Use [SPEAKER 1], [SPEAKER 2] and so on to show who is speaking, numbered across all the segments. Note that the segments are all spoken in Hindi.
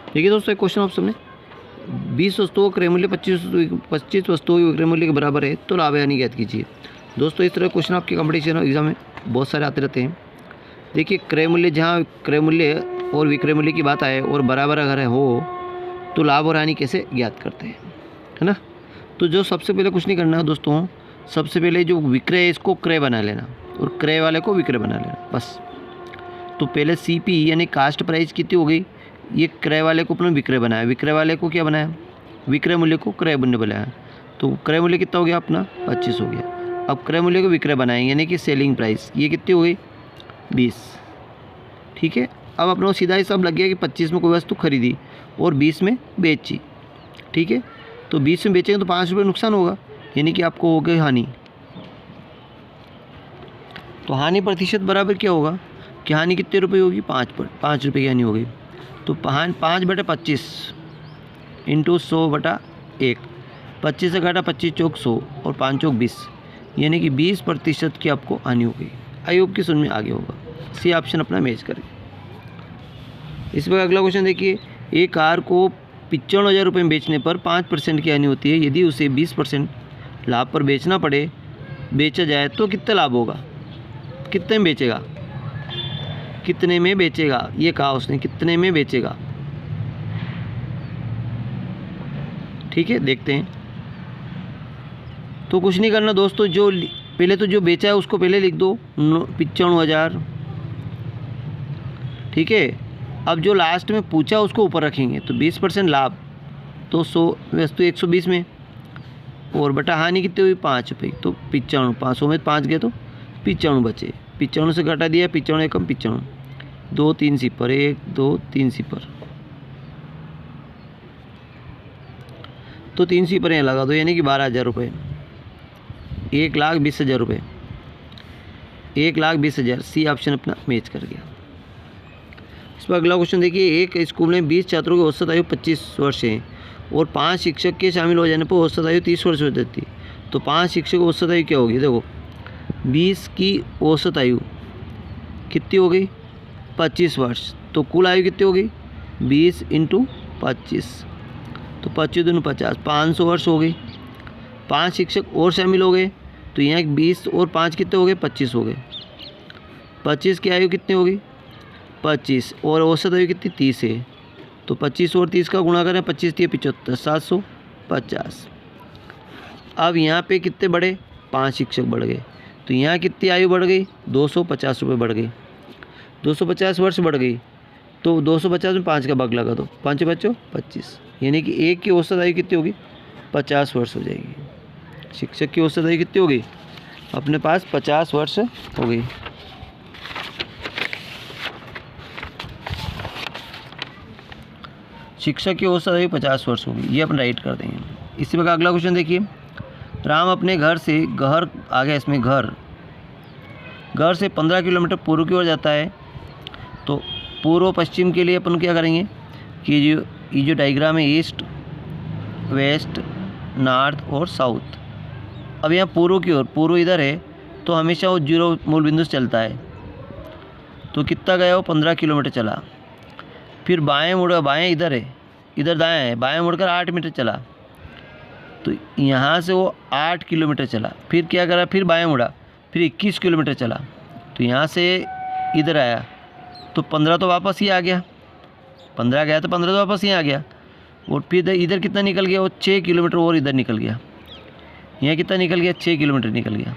[SPEAKER 1] देखिए दोस्तों, एक क्वेश्चन ऑप्शन में 20 वस्तुओं का क्रय मूल्य 25 वस्तुओं के विक्रय मूल्य के बराबर है तो लाभ हानि ज्ञात कीजिए। दोस्तों, इस तरह क्वेश्चन आपके कॉम्पिटिशन एग्जाम में बहुत सारे आते रहते हैं। देखिए, क्रय मूल्य, जहाँ क्रय मूल्य और विक्रय मूल्य की बात आए और बराबर अगर हो तो लाभ और हानि कैसे ज्ञात करते हैं, है ना। तो जो सबसे पहले कुछ नहीं करना है दोस्तों, सबसे पहले जो विक्रय है इसको क्रय बना लेना और क्रय वाले को विक्रय बना लेना, बस। तो पहले CP यानी कास्ट प्राइस कितनी हो गई, ये क्रय वाले को अपने विक्रय बनाया, विक्रय वाले को क्या बनाया, विक्रय मूल्य को क्रय मूल्य बनाया। तो क्रय मूल्य कितना हो गया अपना 25 हो गया। अब क्रय मूल्य को विक्रय बनाएंगे यानी कि सेलिंग प्राइस, ये कितनी हो गई 20। ठीक है, अब अपना सीधा हिसाब लग गया कि 25 में कोई वस्तु खरीदी और 20 में बेची। ठीक है, तो 20 में बेचेंगे तो 5 रुपये नुकसान होगा, यानी कि आपको हो गई हानि। तो हानि प्रतिशत बराबर क्या होगा कि हानि कितने रुपये होगी, 5 रुपये की हानि हो गई। तो 5/25 इंटू 100/1, 25 से घटा 25 चौक 100 और 5 चौक 20, यानी कि 20% की आपको हानि हो गई। आई होप कि सुन में आगे होगा। सी ऑप्शन अपना मैच करें। इस पर अगला क्वेश्चन देखिए, एक कार को 95,000 रुपये में बेचने पर 5% की हानि होती है। यदि उसे 20% लाभ पर बेचा जाए तो कितना लाभ होगा, कितने में बेचेगा, कितने में बेचेगा, ये कहा उसने कितने में बेचेगा। ठीक है, देखते हैं। तो कुछ नहीं करना दोस्तों, जो पहले तो जो बेचा है उसको पहले लिख दो 95,000। ठीक है, अब जो लास्ट में पूछा उसको ऊपर रखेंगे। तो 20% लाभ तो 100 वस्तु 120 में और बटा हानि कितनी हुई 5 रुपये, तो 95, 500 में 5 गए तो 95 बचे। 95 से घटा दिया, 95 कम 95, 2 3 सिफर, 1 2 3 सिफर, तो 3 सिफर यहाँ लगा दो, यानी कि 12,000 रुपये, 1,20,000 रुपये, 1,20,000। सी ऑप्शन अपना मैच कर गया। इस पर अगला क्वेश्चन देखिए, एक स्कूल में 20 छात्रों की औसत आयु 25 वर्ष है और 5 शिक्षक के शामिल हो जाने पर औसत आयु 30 वर्ष हो जाती है। तो 5 शिक्षक की औसत आयु क्या होगी, देखो 20 की औसत आयु कितनी हो गई 25 वर्ष, तो कुल आयु कितनी हो गई 20 × 25, तो 25 दूनी 50, 500 वर्ष हो गई। 5 शिक्षक और शामिल हो गए तो यहाँ 20 और 5 कितने हो गए 25 हो गए। 25 की आयु कितनी होगी 25 और औसत आयु कितनी 30 है, तो 25 और 30 का गुणा करें, 25 × 75, 750। अब यहाँ पे कितने बढ़े 5 शिक्षक बढ़ गए, तो यहाँ कितनी आयु बढ़ गई 250 रुपये बढ़ गई, 250 वर्ष बढ़ गई। तो 250 में 5 का भाग लगा दो, 5 बच्चों 25, यानी कि एक की औसत आयु कितनी होगी 50 वर्ष हो जाएगी। शिक्षक की औसत आयु कितनी होगी अपने पास 50 वर्ष हो गई। शिक्षक की औसत आयु 50 वर्ष होगी, ये अपन राइट कर देंगे। इसी प्रकार अगला क्वेश्चन देखिए, राम अपने घर से आ गया, इसमें घर से 15 किलोमीटर पूर्व की ओर जाता है। तो पूर्व पश्चिम के लिए अपन क्या करेंगे कि ये जो डायग्राम है ईस्ट वेस्ट नॉर्थ और साउथ। अब यहाँ पूर्व की ओर, पूर्व इधर है तो हमेशा वो 0 मूल बिंदु से चलता है। तो कितना गया वो 15 किलोमीटर चला। फिर बाएं मुड़ा, बाएं इधर है, इधर दाएं है, बाएं मुड़कर 8 मीटर चला। तो यहाँ से वो 8 किलोमीटर चला। फिर क्या करा, फिर बाएं मुड़ा, फिर 21 किलोमीटर चला। तो यहाँ से इधर आया तो 15 तो वापस ही आ गया, 15 गया तो 15 तो वापस ही आ गया। और फिर इधर कितना निकल गया वो 6 किलोमीटर और इधर निकल गया। यहाँ कितना निकल गया 6 किलोमीटर निकल गया।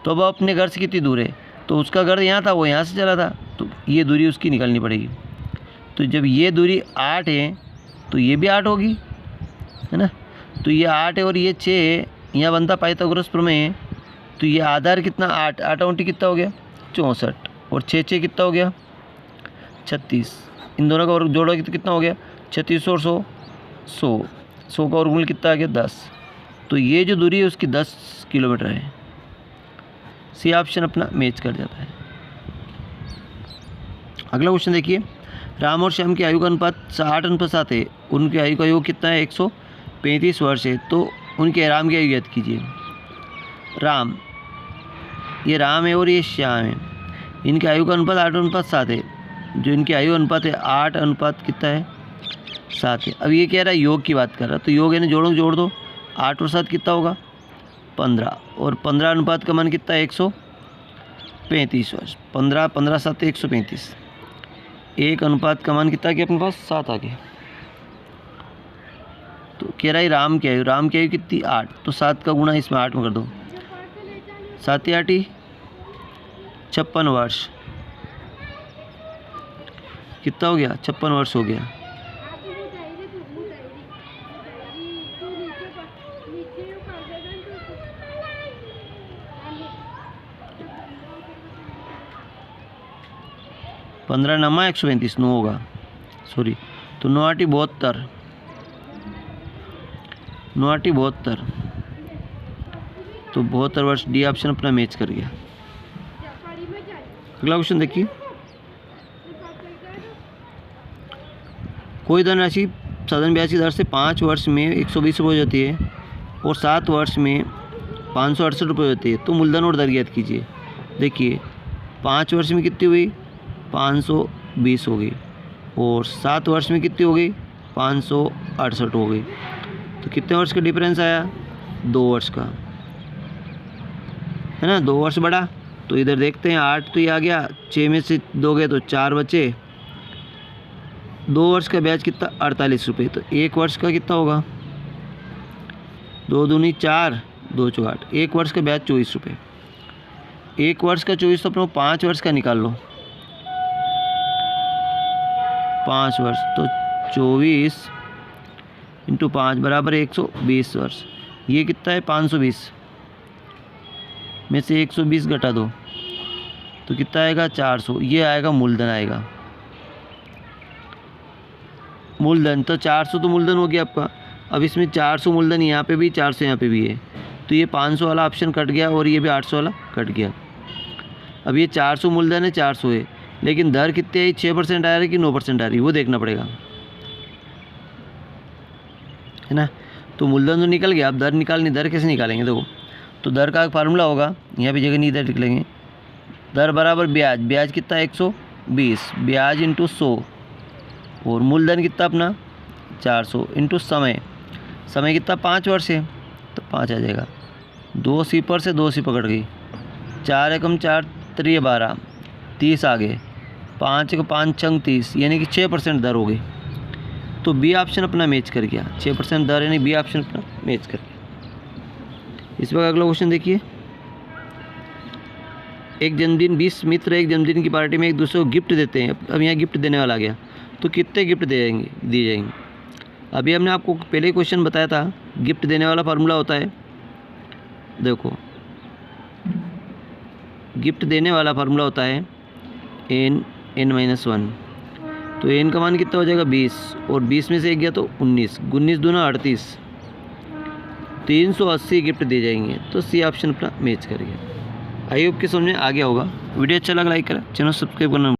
[SPEAKER 1] तो अब अपने घर से कितनी दूर है, तो उसका घर यहाँ था, वो यहाँ से चला था, तो ये दूरी उसकी निकलनी पड़ेगी। तो जब ये दूरी 8 है तो ये भी 8 होगी, है ना। तो ये 8 है और ये 6 है, यहाँ बनता पाइथागोरस प्रमेय। तो ये आधार कितना 8, 8 × कितना हो गया 64 और 6 6 कितना हो गया 36। इन दोनों का और जोड़ोगे तो कितना हो गया 36 और 100 का वर्गमूल कितना आ गया 10। तो ये जो दूरी है उसकी 10 किलोमीटर है। सी ऑप्शन अपना मैच कर जाता है। अगला क्वेश्चन देखिए, राम और श्याम की आयु का अनुपात 60:7 है। उनकी आयु का योग कितना है 135 वर्ष है। तो उनके राम की आयु ज्ञात कीजिए। राम, ये राम है और ये श्याम है, इनकी आयु का अनुपात 8:7 है। जो इनकी आयु अनुपात है 8 अनुपात कितना है 7 है। अब ये कह रहा है योग की बात कर रहा है, तो योग यानी जोड़ दो। 8 और 7 कितना होगा 15, और 15 अनुपात का मान कितना है 135 वर्ष। 15 15 7 135, 1 अनुपात का मान कितना आ गया अपने पास 7 आ गया। तो कह रहा है राम की आयु, राम की आयु कितनी 8, तो 7 का गुणा इसमें 8 में कर दो, 7 8 56 वर्ष। कितना हो गया 56 वर्ष हो गया। पंद्रह नमा 135 9 होगा, सॉरी, तो 9 8 72, 9 8 72, तो 72 वर्ष। डी ऑप्शन अपना मैच कर गया। अगला क्वेश्चन देखिए, कोई धनराशि साधारण ब्याज की दर से 5 वर्ष में 120 रुपये हो जाती है और 7 वर्ष में 568 रुपये होती है, तो मूलधन और दर ज्ञात कीजिए। देखिए 5 वर्ष में कितनी हुई 520 हो गई, और 7 वर्ष में कितनी हो गई 568 हो गई, तो कितने वर्ष का डिफरेंस आया 2 वर्ष का, है ना। 2 वर्ष बढ़ा, तो इधर देखते हैं 8 तो ये आ गया, 6 में से 2 गए तो 4 बचे। 2 वर्ष का ब्याज कितना 48 रुपये, तो 1 वर्ष का कितना होगा 2 दूनी 4 2 चौक 8, 1 वर्ष का ब्याज 24 रुपये। 1 वर्ष का 24, तो अपना 5 वर्ष का निकाल लो, 5 वर्ष, तो 24 इंटू 5 बराबर 120 वर्ष। ये कितना है 520 में से 120 घटा दो, तो कितना आएगा 400। ये आएगा मूलधन आएगा, मूलधन। तो 400 तो मूलधन हो गया आपका। अब इसमें 400 मूलधन यहाँ पे भी 400 यहाँ पे भी है, तो ये 500 वाला ऑप्शन कट गया और ये भी 800 वाला कट गया। अब ये 400 मूलधन है 400 है, लेकिन दर कितनी आई 6% आ रही है कि 9% आ रही है वो देखना पड़ेगा, है ना। तो मूलधन तो निकल गया, अब दर निकालनी, दर कैसे निकालेंगे देखो। तो दर का एक फार्मूला होगा, यहाँ पे जगह नहीं दर लिख लेंगे। दर बराबर ब्याज, ब्याज कितना 120, ब्याज इंटू 100, और मूलधन कितना अपना 400 इंटू समय, समय कितना 5 वर्ष है तो 5 आ जाएगा। 2 सिपर से 2 सी पकड़ गई, 4 एकम 4 3 12, 30 आ गए, 5 को 5 छंग 30, यानी कि 6% दर हो गई। तो बी ऑप्शन अपना मैच कर गया, 6% दर यानी बी ऑप्शन अपना मैच कर गया। इस वक्त अगला क्वेश्चन देखिए, एक जन्मदिन 20 मित्र एक जन्मदिन की पार्टी में एक दूसरे को गिफ्ट देते हैं। अब यहाँ गिफ्ट देने वाला आ गया, तो कितने गिफ्ट दिए जाएंगे। अभी हमने आपको पहले क्वेश्चन बताया था, गिफ्ट देने वाला फार्मूला होता है, देखो गिफ्ट देने वाला फार्मूला होता है n(n-1), तो n का मान कितना हो जाएगा 20, और 20 में से 1 गया तो 19, 19 दूना 38, 380 गिफ्ट दिए जाएंगे। तो सी ऑप्शन अपना मैच करिए। आई होप कि समझ में आ गया होगा। वीडियो अच्छा लगा लाइक करें, चैनल सब्सक्राइब करना।